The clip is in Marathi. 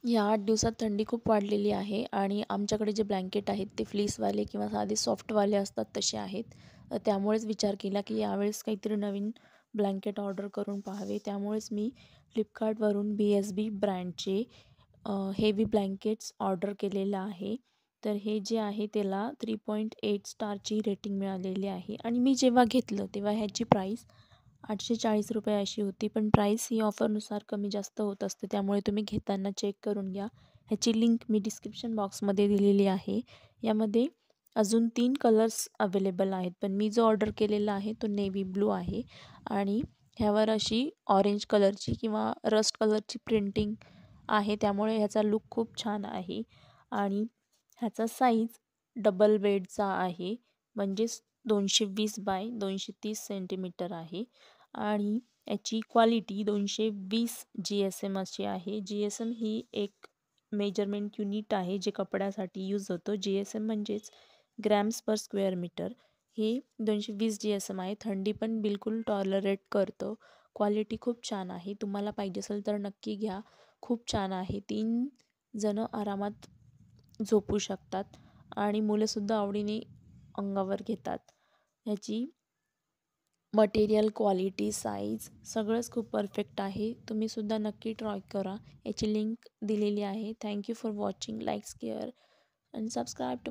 या 8 दिवसात थंडी खूप वाढलेली आहे आणि आमच्याकडे जे ब्लँकेट आहेत ते फ्लीसवाले किंवा साधे सॉफ्टवाले असतात तसे आहेत. त्यामुळेच विचार केला की यावेळेस काहीतरी नवीन ब्लँकेट ऑर्डर करून पाहावे. त्यामुळेच मी फ्लिपकार्टवरून BSB ब्रँडचे हेवी ब्लँकेट्स ऑर्डर केलेलं आहे. तर हे जे आहे त्याला 3.8 स्टारची रेटिंग मिळालेली आहे आणि मी जेव्हा घेतलं तेव्हा ह्याची प्राईस ₹840 अशी होती. पण प्राईस ही ऑफरनुसार कमी जास्त होत असते. त्यामुळे तुम्ही घेताना चेक करून घ्या. ह्याची लिंक मी डिस्क्रिप्शन बॉक्समध्ये दिलेली आहे. यामध्ये अजून 3 कलर्स अवेलेबल आहेत. पण मी जो ऑर्डर केलेला आहे तो नेव्ही ब्लू आहे आणि ह्यावर अशी ऑरेंज कलरची किंवा रस्ट कलरची प्रिंटिंग आहे. त्यामुळे ह्याचा लूक खूप छान आहे आणि ह्याचा साईज डबल बेडचा आहे. म्हणजेच 220 बाय 230 सेंटीमीटर आहे आणि याची क्वालिटी 220 GSM अशी आहे. GSM ही एक मेजरमेंट युनिट आहे जे कपड्यासाठी यूज होतो. GSM म्हणजेच ग्रॅम्स पर स्क्वेअर मीटर. हे 220 GSM आहे. थंडी पण बिलकुल टॉलरेट करतो. क्वालिटी खूप छान आहे. तुम्हाला पाहिजे असेल तर नक्की घ्या. खूप छान आहे. 3 जणं आरामात झोपू शकतात आणि मुलंसुद्धा आवडीने अंगावर घेतात. ह्याची मटेरियल, क्वालिटी, साईज सगळंच खूप परफेक्ट आहे. तुम्हीसुद्धा नक्की ट्राय करा. याची लिंक दिलेली आहे. Thank you for watching. Like, share and subscribe to